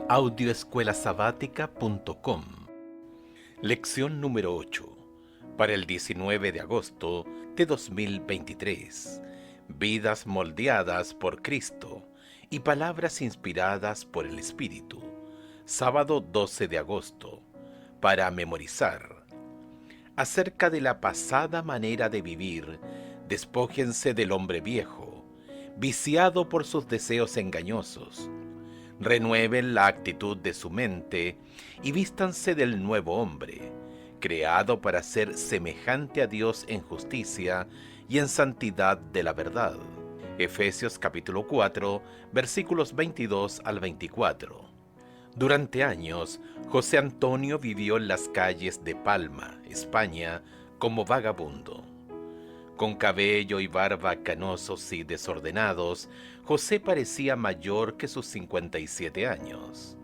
Audioescuelasabática.com. Lección número 8, para el 19 de agosto de 2023. Vidas moldeadas por Cristo y palabras inspiradas por el Espíritu. Sábado 12 de agosto, para memorizar. Acerca de la pasada manera de vivir, despójense del hombre viejo, viciado por sus deseos engañosos. Renueven la actitud de su mente y vístanse del nuevo hombre, creado para ser semejante a Dios en justicia y en santidad de la verdad. Efesios capítulo 4, versículos 22 al 24. Durante años, José Antonio vivió en las calles de Palma, España, como vagabundo. Con cabello y barba canosos y desordenados, José parecía mayor que sus 57 años.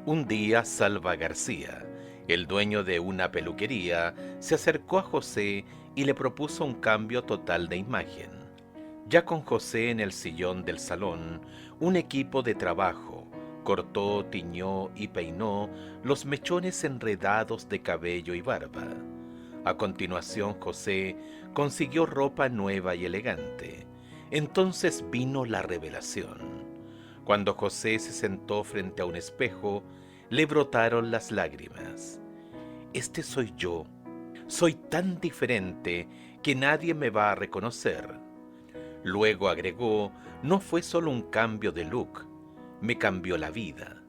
Un día Salva García, el dueño de una peluquería, se acercó a José y le propuso un cambio total de imagen. Ya con José en el sillón del salón, un equipo de trabajo cortó, tiñó y peinó los mechones enredados de cabello y barba. A continuación, José consiguió ropa nueva y elegante. Entonces vino la revelación. Cuando José se sentó frente a un espejo, le brotaron las lágrimas. Este soy yo. Soy tan diferente que nadie me va a reconocer. Luego agregó, no fue solo un cambio de look, me cambió la vida.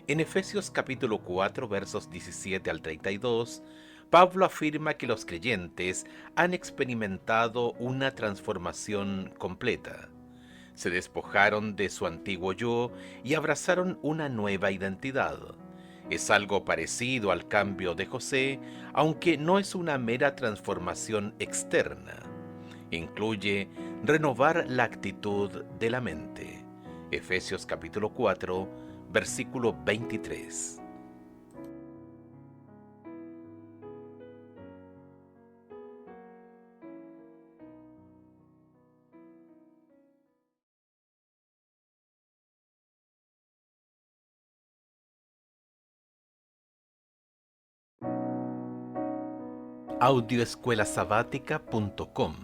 En Efesios capítulo 4, versos 17 al 32, Pablo afirma que los creyentes han experimentado una transformación completa. Se despojaron de su antiguo yo y abrazaron una nueva identidad. Es algo parecido al cambio de José, aunque no es una mera transformación externa. Incluye renovar la actitud de la mente. Efesios capítulo 4, versículo 23. Audioescuelasabática.com.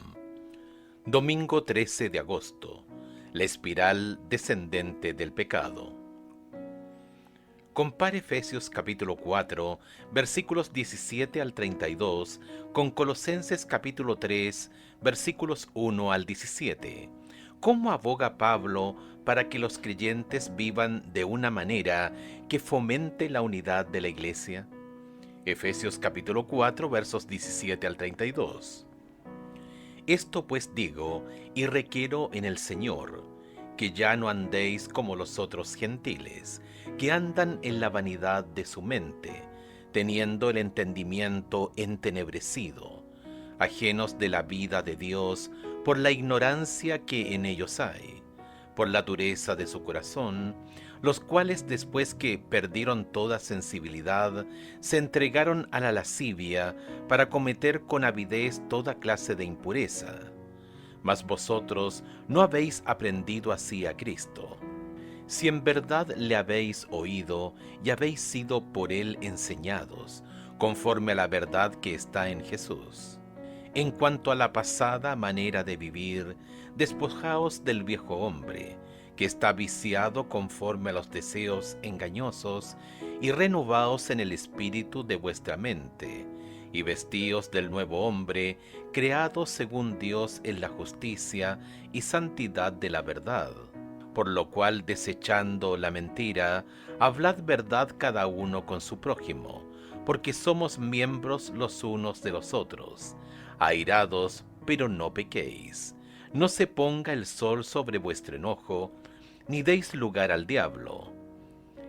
Domingo 13 de agosto. La espiral descendente del pecado. Compare Efesios capítulo 4, versículos 17 al 32 con Colosenses capítulo 3, versículos 1 al 17. ¿Cómo aboga Pablo para que los creyentes vivan de una manera que fomente la unidad de la iglesia? Efesios capítulo 4, versos 17 al 32. Esto pues digo y requiero en el Señor, que ya no andéis como los otros gentiles, que andan en la vanidad de su mente, teniendo el entendimiento entenebrecido, ajenos de la vida de Dios por la ignorancia que en ellos hay, por la dureza de su corazón, los cuales después que perdieron toda sensibilidad, se entregaron a la lascivia para cometer con avidez toda clase de impureza. Mas vosotros no habéis aprendido así a Cristo. Si en verdad le habéis oído y habéis sido por él enseñados, conforme a la verdad que está en Jesús. En cuanto a la pasada manera de vivir, despojaos del viejo hombre, que está viciado conforme a los deseos engañosos, y renovaos en el espíritu de vuestra mente, y vestíos del nuevo hombre, creado según Dios en la justicia y santidad de la verdad. Por lo cual, desechando la mentira, hablad verdad cada uno con su prójimo, porque somos miembros los unos de los otros. Airados, pero no pequéis. No se ponga el sol sobre vuestro enojo, ni deis lugar al diablo.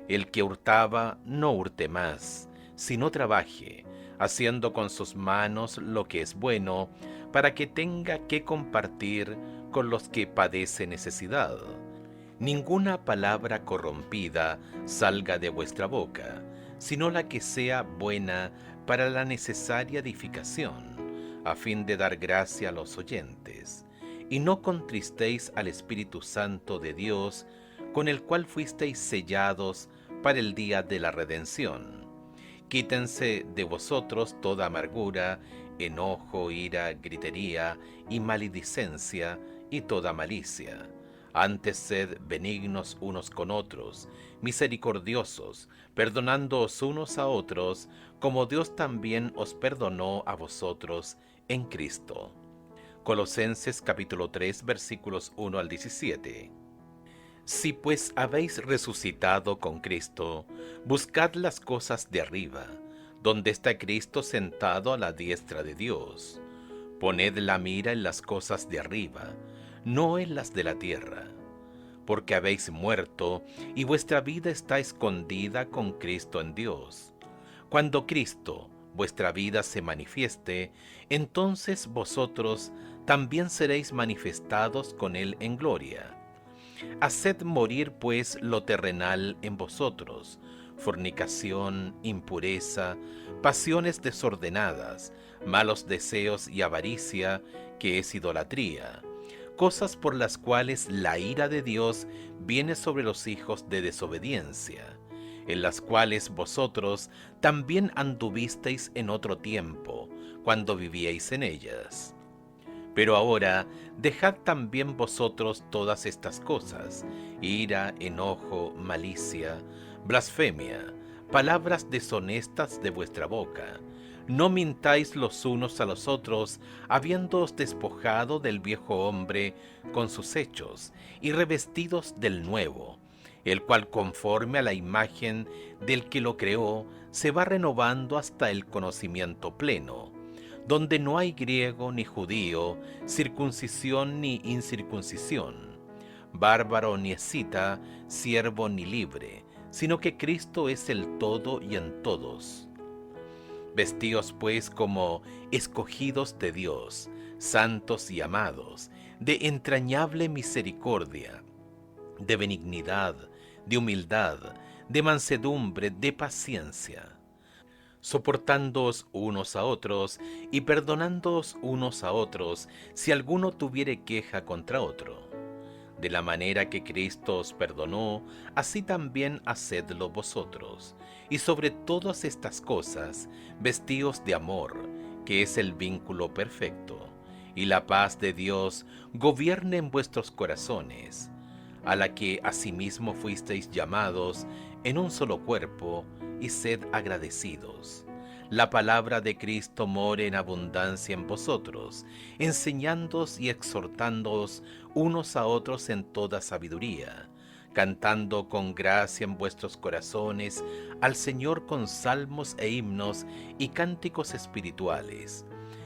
El que hurtaba, no hurte más, sino trabaje, haciendo con sus manos lo que es bueno, para que tenga que compartir con los que padecen necesidad. Ninguna palabra corrompida salga de vuestra boca, sino la que sea buena para la necesaria edificación, a fin de dar gracia a los oyentes. Y no contristéis al Espíritu Santo de Dios, con el cual fuisteis sellados para el día de la redención. Quítense de vosotros toda amargura, enojo, ira, gritería y maledicencia y toda malicia. Antes sed benignos unos con otros, misericordiosos, perdonándoos unos a otros, como Dios también os perdonó a vosotros en Cristo. Colosenses capítulo 3 versículos 1 al 17. Si pues habéis resucitado con Cristo, buscad las cosas de arriba, donde está Cristo sentado a la diestra de Dios. Poned la mira en las cosas de arriba, no en las de la tierra, porque habéis muerto y vuestra vida está escondida con Cristo en Dios. Cuando Cristo, vuestra vida, se manifieste, entonces vosotros también seréis manifestados con Él en gloria. Haced morir pues lo terrenal en vosotros: fornicación, impureza, pasiones desordenadas, malos deseos y avaricia, que es idolatría, cosas por las cuales la ira de Dios viene sobre los hijos de desobediencia, en las cuales vosotros también anduvisteis en otro tiempo, cuando vivíais en ellas. Pero ahora dejad también vosotros todas estas cosas: ira, enojo, malicia, blasfemia, palabras deshonestas de vuestra boca. No mintáis los unos a los otros, habiéndoos despojado del viejo hombre con sus hechos, y revestidos del nuevo, el cual conforme a la imagen del que lo creó, se va renovando hasta el conocimiento pleno, donde no hay griego ni judío, circuncisión ni incircuncisión, bárbaro ni escita, siervo ni libre, sino que Cristo es el todo y en todos. Vestíos pues como escogidos de Dios, santos y amados, de entrañable misericordia, de benignidad, de humildad, de mansedumbre, de paciencia, soportándoos unos a otros y perdonándoos unos a otros si alguno tuviere queja contra otro. De la manera que Cristo os perdonó, así también hacedlo vosotros. Y sobre todas estas cosas, vestíos de amor, que es el vínculo perfecto, y la paz de Dios gobierne en vuestros corazones, a la que asimismo fuisteis llamados en un solo cuerpo, y sed agradecidos. La palabra de Cristo more en abundancia en vosotros, enseñándoos y exhortándoos unos a otros en toda sabiduría, cantando con gracia en vuestros corazones al Señor con salmos e himnos y cánticos espirituales.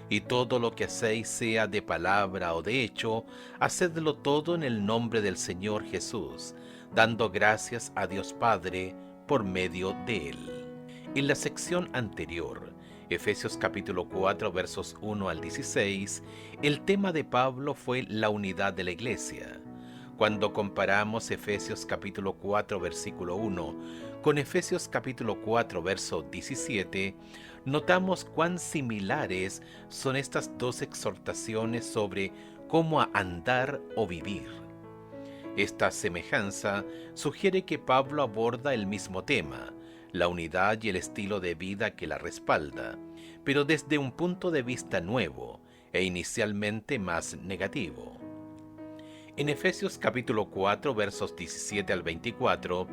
Y todo lo que hacéis, sea de palabra o de hecho, hacedlo todo en el nombre del Señor Jesús, dando gracias a Dios Padre por medio de Él. En la sección anterior, Efesios capítulo 4 versos 1 al 16, el tema de Pablo fue la unidad de la iglesia. Cuando comparamos Efesios capítulo 4 versículo 1 con Efesios capítulo 4 verso 17, notamos cuán similares son estas dos exhortaciones sobre cómo andar o vivir. Esta semejanza sugiere que Pablo aborda el mismo tema, la unidad y el estilo de vida que la respalda, pero desde un punto de vista nuevo e inicialmente más negativo. En Efesios capítulo 4 versos 17 al 24,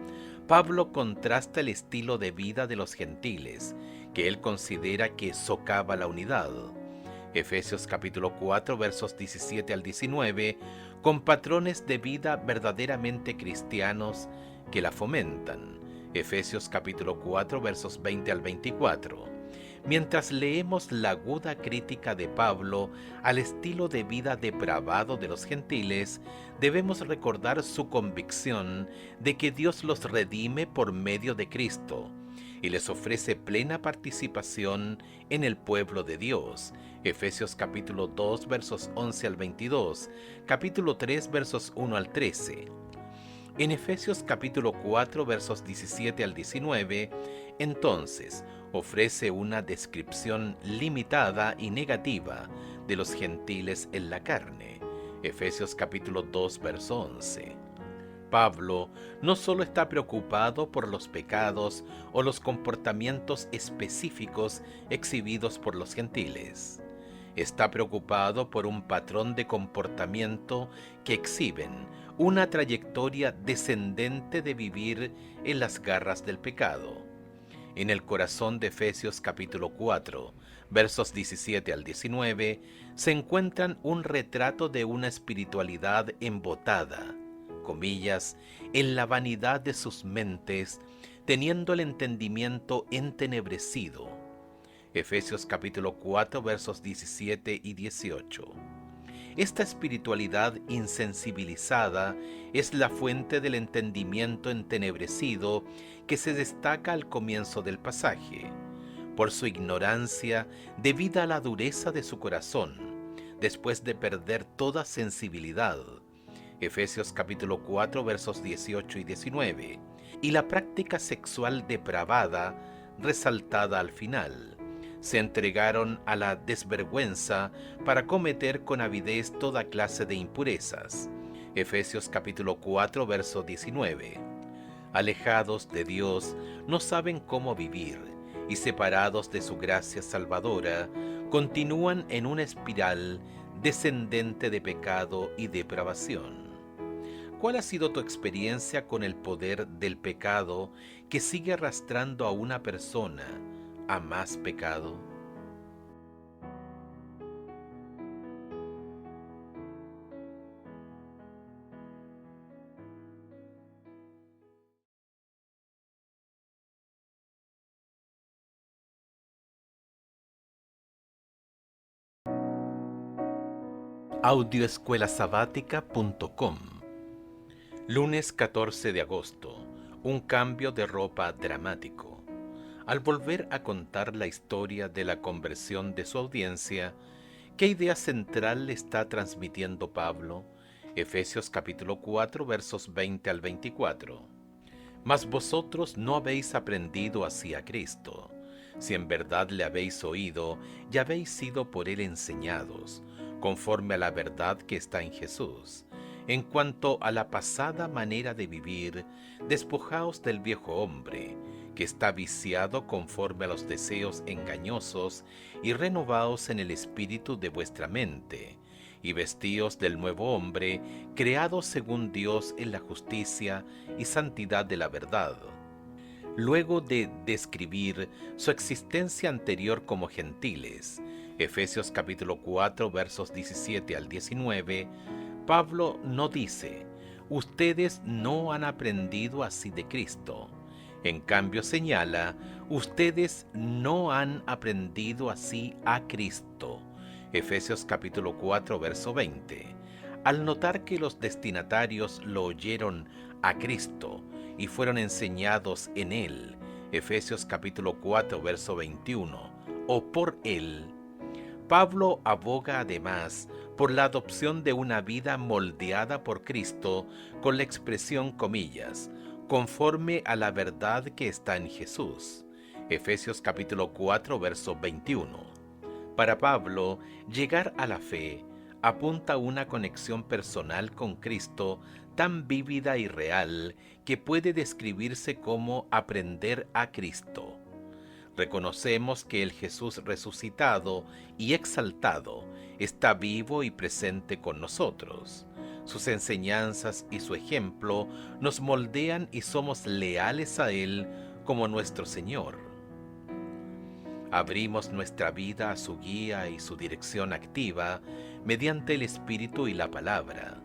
Pablo contrasta el estilo de vida de los gentiles, que él considera que socava la unidad. Efesios capítulo 4 versos 17 al 19, con patrones de vida verdaderamente cristianos que la fomentan. Efesios capítulo 4 versos 20 al 24. Mientras leemos la aguda crítica de Pablo al estilo de vida depravado de los gentiles, debemos recordar su convicción de que Dios los redime por medio de Cristo y les ofrece plena participación en el pueblo de Dios. Efesios capítulo 2 versos 11 al 22, capítulo 3 versos 1 al 13. En Efesios capítulo 4 versos 17 al 19, entonces, ofrece una descripción limitada y negativa de los gentiles en la carne. Efesios capítulo 2 verso 11. Pablo no solo está preocupado por los pecados o los comportamientos específicos exhibidos por los gentiles. Está preocupado por un patrón de comportamiento que exhiben una trayectoria descendente de vivir en las garras del pecado. En el corazón de Efesios capítulo 4, versos 17 al 19, se encuentran un retrato de una espiritualidad embotada, comillas, en la vanidad de sus mentes, teniendo el entendimiento entenebrecido. Efesios capítulo 4, versos 17 y 18. Esta espiritualidad insensibilizada es la fuente del entendimiento entenebrecido que se destaca al comienzo del pasaje, por su ignorancia debida a la dureza de su corazón, después de perder toda sensibilidad. Efesios capítulo 4 versos 18 y 19, y la práctica sexual depravada resaltada al final. Se entregaron a la desvergüenza para cometer con avidez toda clase de impurezas. Efesios capítulo 4 verso 19. Alejados de Dios, no saben cómo vivir, y separados de su gracia salvadora, continúan en una espiral descendente de pecado y depravación. ¿Cuál ha sido tu experiencia con el poder del pecado que sigue arrastrando a una persona a más pecado? Audioescuelasabática.com. Lunes 14 de agosto. Un cambio de ropa dramático. Al volver a contar la historia de la conversión de su audiencia, ¿qué idea central le está transmitiendo Pablo? Efesios capítulo 4 versos 20 al 24. Mas vosotros no habéis aprendido así a Cristo. Si en verdad le habéis oído y habéis sido por él enseñados, conforme a la verdad que está en Jesús. En cuanto a la pasada manera de vivir, despojaos del viejo hombre, que está viciado conforme a los deseos engañosos, y renovaos en el espíritu de vuestra mente, y vestíos del nuevo hombre, creado según Dios en la justicia y santidad de la verdad. Luego de describir su existencia anterior como gentiles, Efesios capítulo 4 versos 17 al 19, Pablo no dice, ustedes no han aprendido así de Cristo. En cambio señala, ustedes no han aprendido así a Cristo. Efesios capítulo 4 verso 20. Al notar que los destinatarios lo oyeron a Cristo y fueron enseñados en Él, Efesios capítulo 4 verso 21, o por Él, Pablo aboga además por la adopción de una vida moldeada por Cristo con la expresión comillas, conforme a la verdad que está en Jesús. Efesios capítulo 4 verso 21. Para Pablo, llegar a la fe apunta a una conexión personal con Cristo tan vívida y real que puede describirse como aprender a Cristo. Reconocemos que el Jesús resucitado y exaltado está vivo y presente con nosotros. Sus enseñanzas y su ejemplo nos moldean y somos leales a Él como nuestro Señor. Abrimos nuestra vida a su guía y su dirección activa mediante el Espíritu y la Palabra.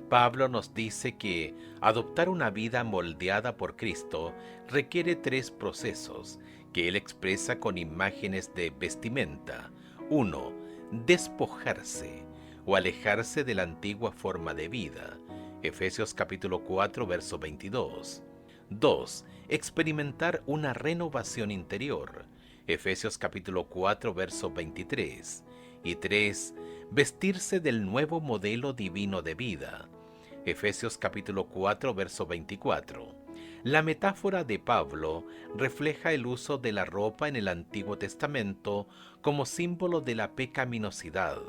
Pablo nos dice que adoptar una vida moldeada por Cristo requiere tres procesos que él expresa con imágenes de vestimenta. 1. Despojarse o alejarse de la antigua forma de vida. Efesios capítulo 4, verso 22. 2. Experimentar una renovación interior. Efesios capítulo 4, verso 23. Y 3. Vestirse del nuevo modelo divino de vida. Efesios capítulo 4, verso 24. La metáfora de Pablo refleja el uso de la ropa en el Antiguo Testamento como símbolo de la pecaminosidad.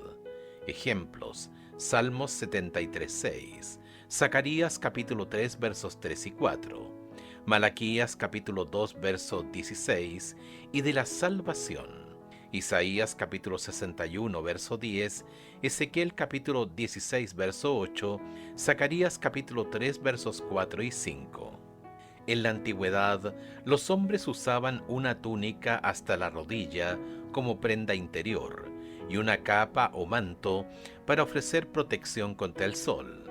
Ejemplos: Salmos 73:6, Zacarías capítulo 3 versos 3 y 4, Malaquías capítulo 2 verso 16 y de la salvación, Isaías capítulo 61 verso 10, Ezequiel capítulo 16 verso 8, Zacarías capítulo 3 versos 4 y 5. En la antigüedad, los hombres usaban una túnica hasta la rodilla como prenda interior y una capa o manto para ofrecer protección contra el sol.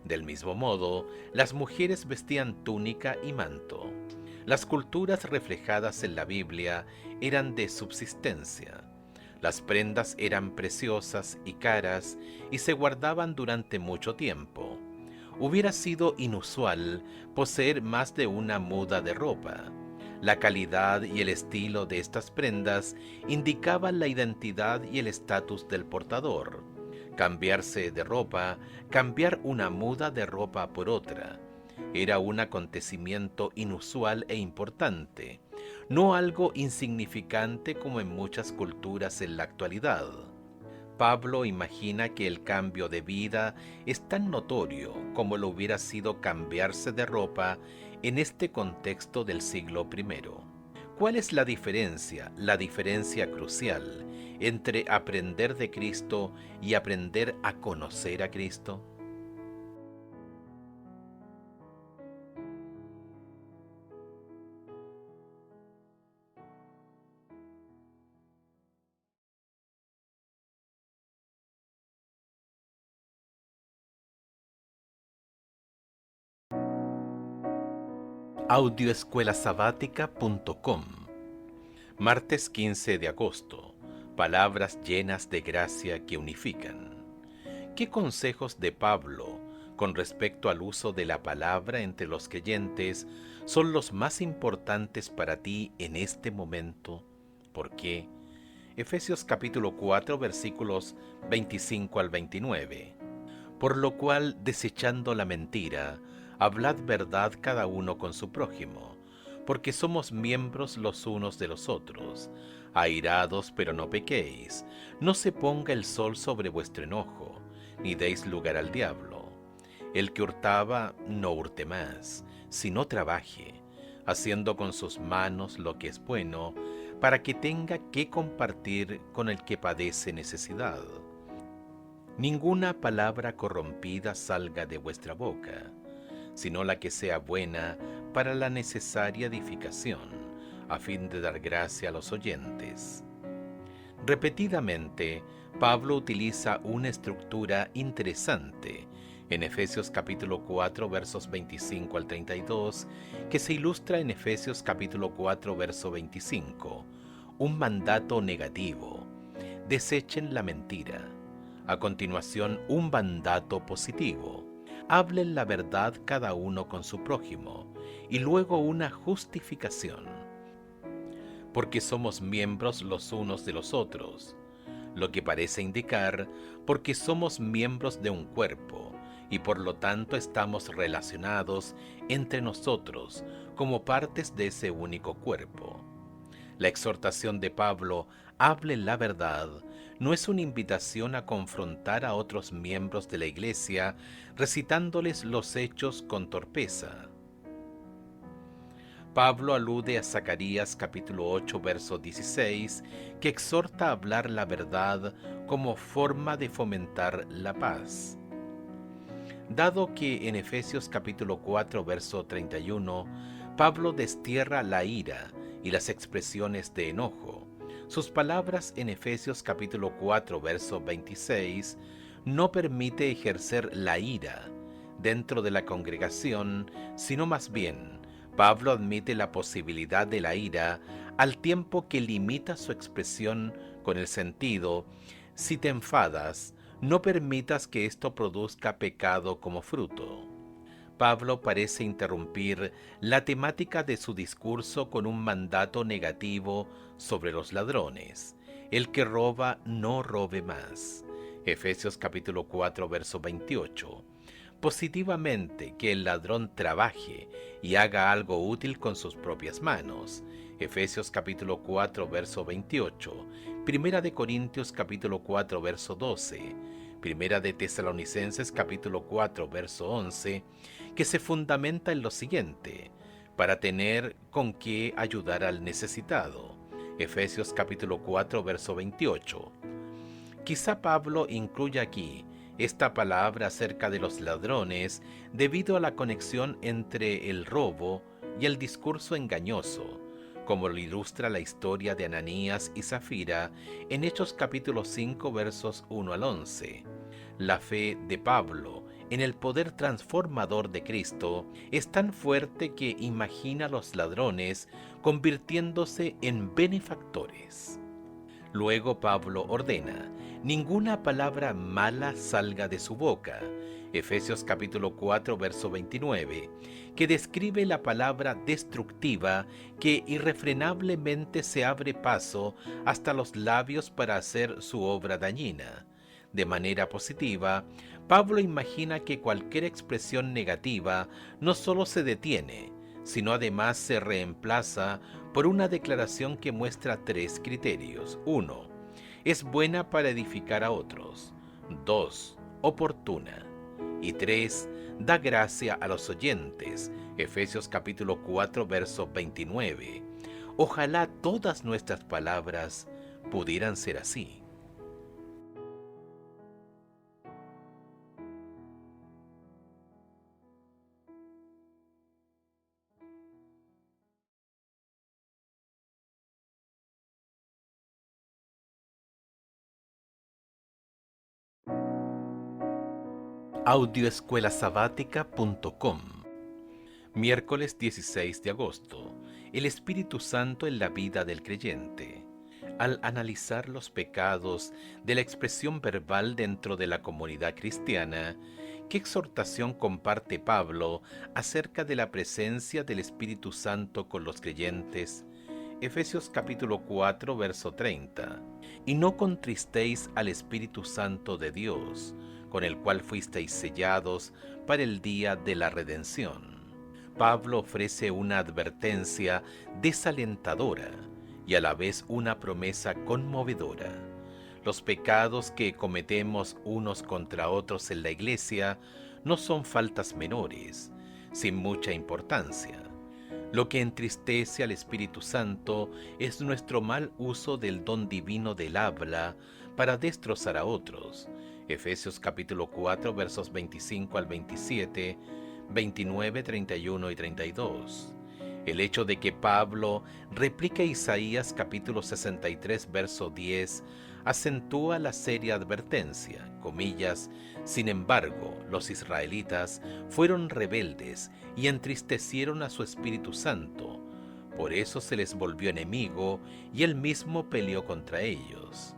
Del mismo modo, las mujeres vestían túnica y manto. Las culturas reflejadas en la Biblia eran de subsistencia. Las prendas eran preciosas y caras y se guardaban durante mucho tiempo. Hubiera sido inusual poseer más de una muda de ropa. La calidad y el estilo de estas prendas indicaban la identidad y el estatus del portador. Cambiarse de ropa, cambiar una muda de ropa por otra, era un acontecimiento inusual e importante, no algo insignificante como en muchas culturas en la actualidad. Pablo imagina que el cambio de vida es tan notorio como lo hubiera sido cambiarse de ropa en este contexto del siglo I. ¿Cuál es la diferencia crucial entre aprender de Cristo y aprender a conocer a Cristo? Audioescuelasabática.com. Martes 15 de agosto. Palabras llenas de gracia que unifican. ¿Qué consejos de Pablo con respecto al uso de la palabra entre los creyentes son los más importantes para ti en este momento? ¿Por qué? Efesios capítulo 4 versículos 25 al 29. Por lo cual, desechando la mentira, hablad verdad cada uno con su prójimo, porque somos miembros los unos de los otros. Airados, pero no pequéis. No se ponga el sol sobre vuestro enojo, ni deis lugar al diablo. El que hurtaba, no hurte más, sino trabaje, haciendo con sus manos lo que es bueno, para que tenga que compartir con el que padece necesidad. Ninguna palabra corrompida salga de vuestra boca, sino la que sea buena para la necesaria edificación, a fin de dar gracia a los oyentes. Repetidamente, Pablo utiliza una estructura interesante en Efesios capítulo 4 versos 25 al 32, que se ilustra en Efesios capítulo 4 verso 25, un mandato negativo: desechen la mentira. A continuación, un mandato positivo: hablen la verdad cada uno con su prójimo, y luego una justificación: porque somos miembros los unos de los otros, lo que parece indicar porque somos miembros de un cuerpo, y por lo tanto estamos relacionados entre nosotros como partes de ese único cuerpo. La exhortación de Pablo, hablen la verdad, no es una invitación a confrontar a otros miembros de la Iglesia recitándoles los hechos con torpeza. Pablo alude a Zacarías capítulo 8 verso 16, que exhorta a hablar la verdad como forma de fomentar la paz. Dado que en Efesios capítulo 4 verso 31, Pablo destierra la ira y las expresiones de enojo, sus palabras en Efesios capítulo 4 verso 26 no permite ejercer la ira dentro de la congregación, sino más bien Pablo admite la posibilidad de la ira al tiempo que limita su expresión con el sentido: si te enfadas, no permitas que esto produzca pecado como fruto. Pablo parece interrumpir la temática de su discurso con un mandato negativo sobre los ladrones: el que roba, no robe más. Efesios capítulo 4 verso 28. Positivamente, que el ladrón trabaje y haga algo útil con sus propias manos. Efesios capítulo 4 verso 28, Primera de Corintios capítulo 4 verso 12, Primera de Tesalonicenses capítulo 4, verso 11, que se fundamenta en lo siguiente: para tener con qué ayudar al necesitado. Efesios capítulo 4, verso 28. Quizá Pablo incluya aquí esta palabra acerca de los ladrones debido a la conexión entre el robo y el discurso engañoso, como lo ilustra la historia de Ananías y Zafira en Hechos capítulo 5 versos 1 al 11. La fe de Pablo en el poder transformador de Cristo es tan fuerte que imagina a los ladrones convirtiéndose en benefactores. Luego Pablo ordena: ninguna palabra mala salga de su boca. Efesios capítulo 4, verso 29, que describe la palabra destructiva que irrefrenablemente se abre paso hasta los labios para hacer su obra dañina. De manera positiva, Pablo imagina que cualquier expresión negativa no solo se detiene, sino además se reemplaza por una declaración que muestra tres criterios. 1. Es buena para edificar a otros. 2. Oportuna. Y 3. Da gracia a los oyentes. Efesios capítulo 4, verso 29. Ojalá todas nuestras palabras pudieran ser así. Audioescuelasabática.com. Miércoles 16 de agosto. El Espíritu Santo en la vida del creyente. Al analizar los pecados de la expresión verbal dentro de la comunidad cristiana, ¿qué exhortación comparte Pablo acerca de la presencia del Espíritu Santo con los creyentes? Efesios capítulo 4, verso 30. Y no contristéis al Espíritu Santo de Dios, con el cual fuisteis sellados para el día de la redención. Pablo ofrece una advertencia desalentadora y a la vez una promesa conmovedora. Los pecados que cometemos unos contra otros en la iglesia no son faltas menores, sin mucha importancia. Lo que entristece al Espíritu Santo es nuestro mal uso del don divino del habla para destrozar a otros. Efesios capítulo 4 versos 25 al 27, 29, 31 y 32. El hecho de que Pablo replique Isaías capítulo 63 verso 10 acentúa la seria advertencia, comillas: sin embargo, los israelitas fueron rebeldes y entristecieron a su Espíritu Santo, por eso se les volvió enemigo y él mismo peleó contra ellos.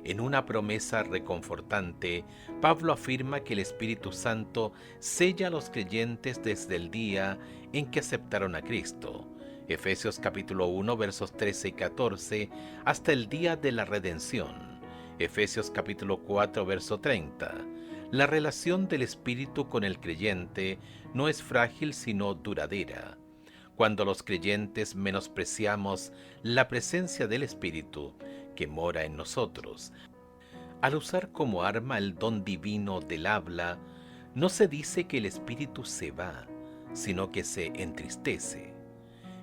En una promesa reconfortante, Pablo afirma que el Espíritu Santo sella a los creyentes desde el día en que aceptaron a Cristo. Efesios capítulo 1 versos 13 y 14 hasta el día de la redención. Efesios capítulo 4 verso 30. La relación del Espíritu con el creyente no es frágil sino duradera. Cuando los creyentes menospreciamos la presencia del Espíritu que mora en nosotros, al usar como arma el don divino del habla, no se dice que el Espíritu se va, sino que se entristece.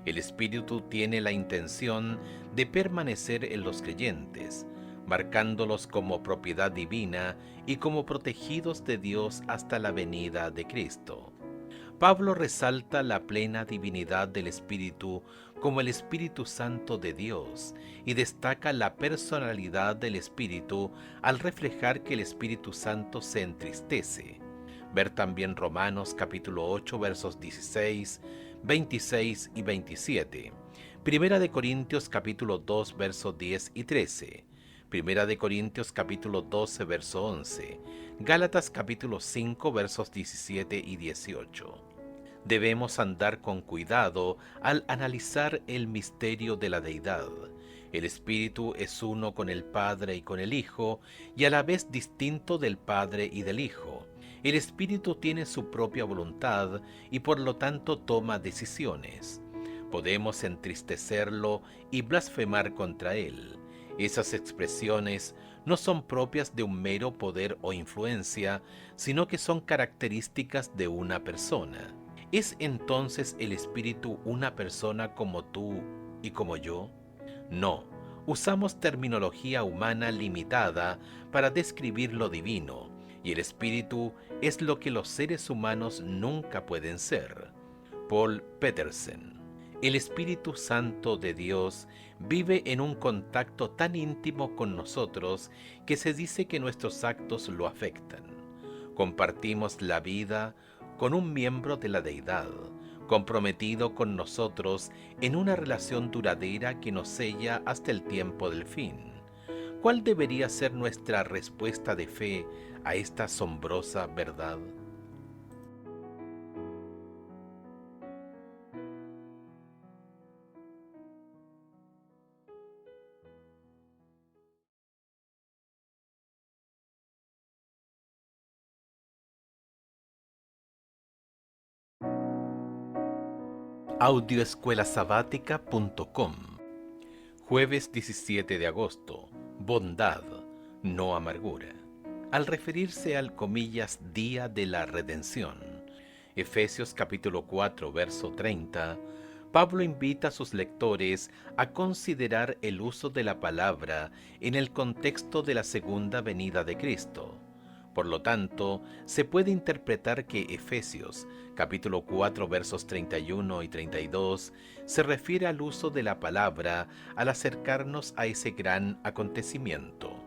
El Espíritu tiene la intención de permanecer en los creyentes, marcándolos como propiedad divina y como protegidos de Dios hasta la venida de Cristo. Pablo resalta la plena divinidad del Espíritu como el Espíritu Santo de Dios y destaca la personalidad del Espíritu al reflejar que el Espíritu Santo se entristece. Ver también Romanos capítulo 8 versos 16, 26 y 27. Primera de Corintios capítulo 2 versos 10 y 13. Primera de Corintios capítulo 12 verso 11. Gálatas capítulo 5 versos 17 y 18. Debemos andar con cuidado al analizar el misterio de la deidad. El Espíritu es uno con el Padre y con el Hijo, y a la vez distinto del Padre y del Hijo. El Espíritu tiene su propia voluntad y por lo tanto toma decisiones. Podemos entristecerlo y blasfemar contra él. Esas expresiones no son propias de un mero poder o influencia, sino que son características de una persona. ¿Es entonces el Espíritu una persona como tú y como yo? No, usamos terminología humana limitada para describir lo divino, y el Espíritu es lo que los seres humanos nunca pueden ser. Paul Petersen. El Espíritu Santo de Dios vive en un contacto tan íntimo con nosotros que se dice que nuestros actos lo afectan. Compartimos la vida con un miembro de la deidad, comprometido con nosotros en una relación duradera que nos sella hasta el tiempo del fin. ¿Cuál debería ser nuestra respuesta de fe a esta asombrosa verdad? Audioescuelasabática.com. Jueves 17 de agosto. Bondad, no amargura. Al referirse al día de la redención, Efesios capítulo 4, verso 30, Pablo invita a sus lectores a considerar el uso de la palabra en el contexto de la segunda venida de Cristo. Por lo tanto, se puede interpretar que Efesios capítulo 4 versos 31 y 32 se refiere al uso de la palabra al acercarnos a ese gran acontecimiento.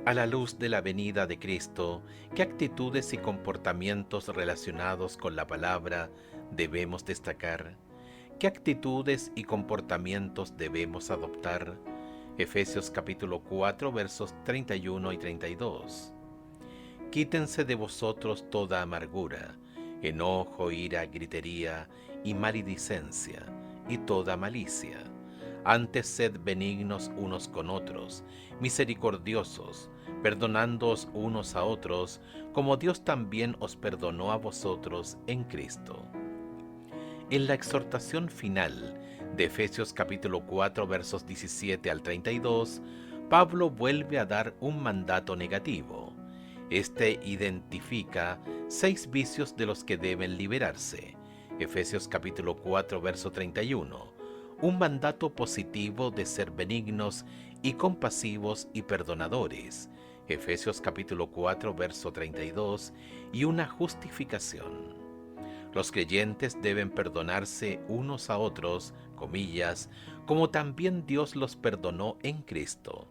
A la luz de la venida de Cristo, ¿qué actitudes y comportamientos relacionados con la palabra debemos destacar? ¿Qué actitudes y comportamientos debemos adoptar? Efesios capítulo 4 versos 31 y 32. Quítense de vosotros toda amargura, enojo, ira, gritería y maledicencia, y toda malicia. Antes sed benignos unos con otros, misericordiosos, perdonándoos unos a otros, como Dios también os perdonó a vosotros en Cristo. En la exhortación final de Efesios capítulo 4 versos 17 al 32, Pablo vuelve a dar un mandato negativo. Este identifica 6 vicios de los que deben liberarse. Efesios capítulo 4 verso 31. Un mandato positivo de ser benignos y compasivos y perdonadores. Efesios capítulo 4 verso 32. Y una justificación. Los creyentes deben perdonarse unos a otros, comillas, como también Dios los perdonó en Cristo.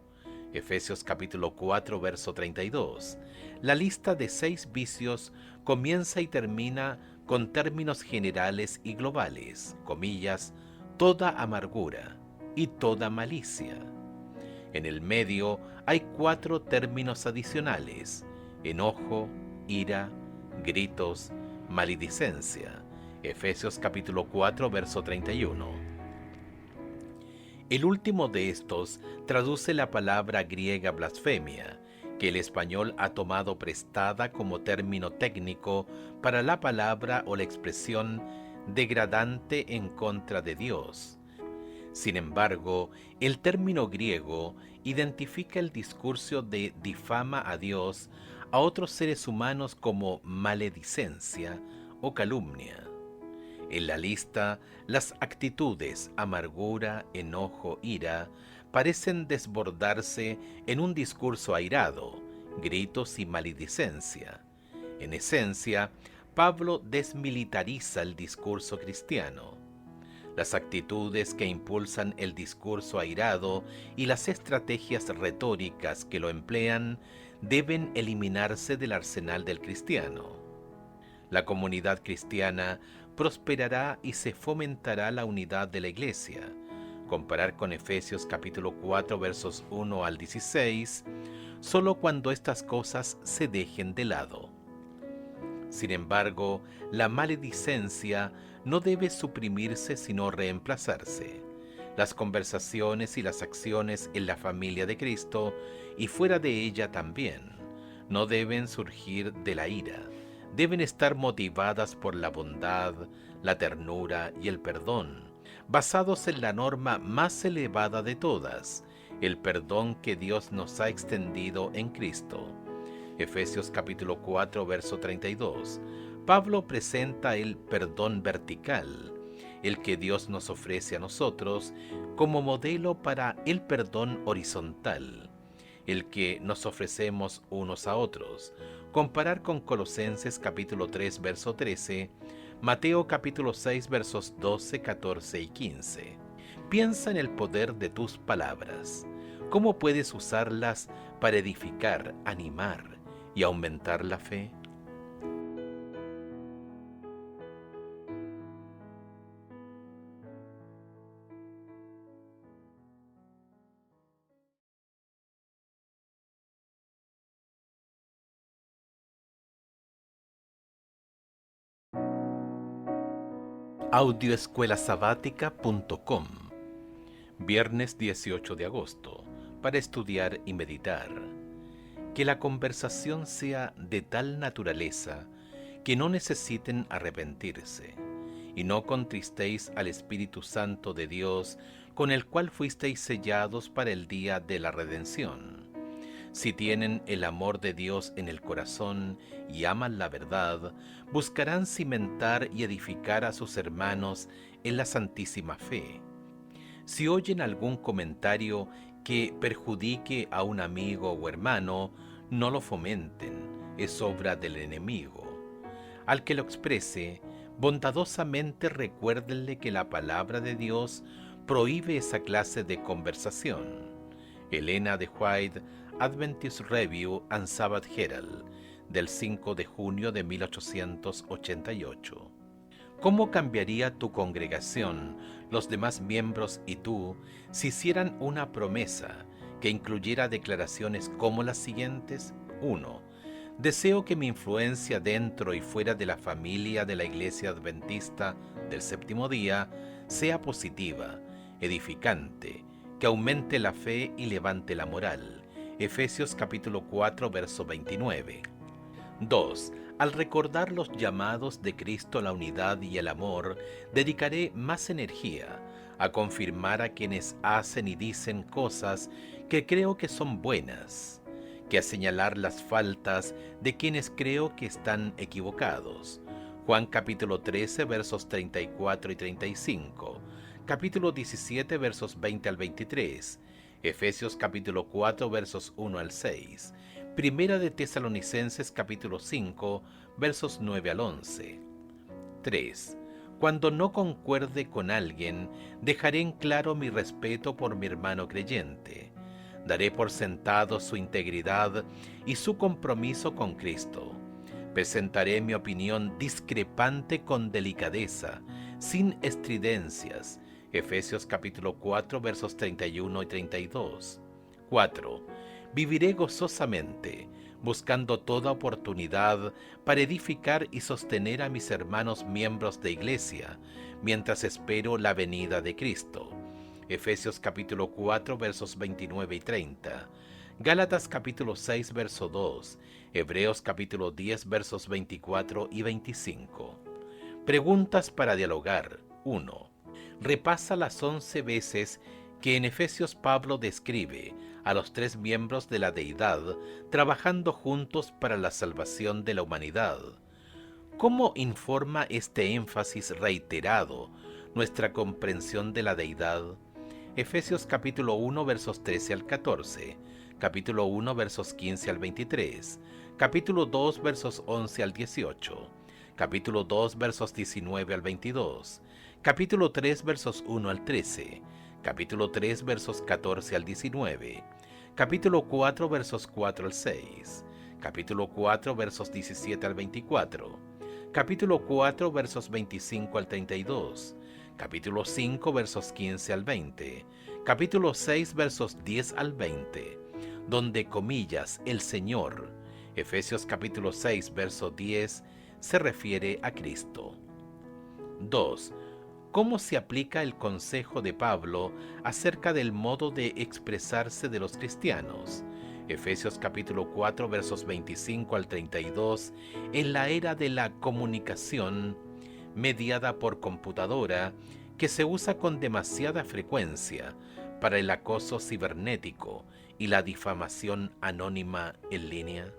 Efesios capítulo 4 verso 32. La lista de 6 vicios comienza y termina con términos generales y globales, comillas, toda amargura y toda malicia. En el medio hay 4 términos adicionales: enojo, ira, gritos, maledicencia. Efesios capítulo 4 verso 31. El último de estos traduce la palabra griega blasfemia, que el español ha tomado prestada como término técnico para la palabra o la expresión degradante en contra de Dios. Sin embargo, el término griego identifica el discurso de difama a Dios a otros seres humanos como maledicencia o calumnia. En la lista, las actitudes amargura, enojo, ira parecen desbordarse en un discurso airado, gritos y maledicencia. En esencia, Pablo desmilitariza el discurso cristiano. Las actitudes que impulsan el discurso airado y las estrategias retóricas que lo emplean deben eliminarse del arsenal del cristiano. La comunidad cristiana prosperará y se fomentará la unidad de la Iglesia. Comparar con Efesios capítulo 4 versos 1 al 16, solo cuando estas cosas se dejen de lado. Sin embargo, la maledicencia no debe suprimirse sino reemplazarse. Las conversaciones y las acciones en la familia de Cristo y fuera de ella también no deben surgir de la ira. Deben estar motivadas por la bondad, la ternura y el perdón, basados en la norma más elevada de todas, el perdón que Dios nos ha extendido en Cristo. Efesios capítulo 4, verso 32. Pablo presenta el perdón vertical, el que Dios nos ofrece a nosotros como modelo para el perdón horizontal, el que nos ofrecemos unos a otros. Comparar con Colosenses capítulo 3, verso 13, Mateo capítulo 6, versos 12, 14 y 15. Piensa en el poder de tus palabras. ¿Cómo puedes usarlas para edificar, animar y aumentar la fe? Audioescuelasabática.com. Viernes 18 de agosto, para estudiar y meditar. Que la conversación sea de tal naturaleza que no necesiten arrepentirse, y no contristéis al Espíritu Santo de Dios, con el cual fuisteis sellados para el día de la redención. Si tienen el amor de Dios en el corazón y aman la verdad, buscarán cimentar y edificar a sus hermanos en la santísima fe. Si oyen algún comentario que perjudique a un amigo o hermano, no lo fomenten, es obra del enemigo. Al que lo exprese, bondadosamente recuérdenle que la palabra de Dios prohíbe esa clase de conversación. Elena de White, Adventist Review and Sabbath Herald, del 5 de junio de 1888. ¿Cómo cambiaría tu congregación, los demás miembros y tú, si hicieran una promesa que incluyera declaraciones como las siguientes? 1. Deseo que mi influencia dentro y fuera de la familia de la Iglesia Adventista del Séptimo Día sea positiva, edificante, que aumente la fe y levante la moral. Efesios capítulo 4, verso 29. 2. Al recordar los llamados de Cristo a la unidad y el amor, dedicaré más energía a confirmar a quienes hacen y dicen cosas que creo que son buenas, que a señalar las faltas de quienes creo que están equivocados. Juan capítulo 13, versos 34 y 35, capítulo 17, versos 20 al 23, Efesios capítulo 4, versos 1 al 6, Primera de Tesalonicenses capítulo 5, versos 9 al 11. 3. Cuando no concuerde con alguien, dejaré en claro mi respeto por mi hermano creyente. Daré por sentado su integridad y su compromiso con Cristo. Presentaré mi opinión discrepante con delicadeza, sin estridencias. Efesios capítulo 4, versos 31 y 32. 4. Viviré gozosamente, buscando toda oportunidad para edificar y sostener a mis hermanos miembros de iglesia, mientras espero la venida de Cristo. Efesios capítulo 4, versos 29 y 30. Gálatas capítulo 6, verso 2. Hebreos capítulo 10, versos 24 y 25. Preguntas para dialogar. 1. Repasa las 11 veces que en Efesios Pablo describe a los tres miembros de la deidad trabajando juntos para la salvación de la humanidad. ¿Cómo informa este énfasis reiterado nuestra comprensión de la deidad? Efesios capítulo 1 versos 13 al 14, capítulo 1 versos 15 al 23, capítulo 2 versos 11 al 18, capítulo 2 versos 19 al 22, capítulo 3 versos 1 al 13, capítulo 3 versos 14 al 19, capítulo 4 versos 4 al 6, capítulo 4 versos 17 al 24, capítulo 4 versos 25 al 32, capítulo 5 versos 15 al 20, capítulo 6 versos 10 al 20, donde comillas el Señor, Efesios capítulo 6 verso 10, se refiere a Cristo. 2. ¿Cómo se aplica el consejo de Pablo acerca del modo de expresarse de los cristianos? Efesios capítulo 4 versos 25 al 32, en la era de la comunicación mediada por computadora, que se usa con demasiada frecuencia para el acoso cibernético y la difamación anónima en línea?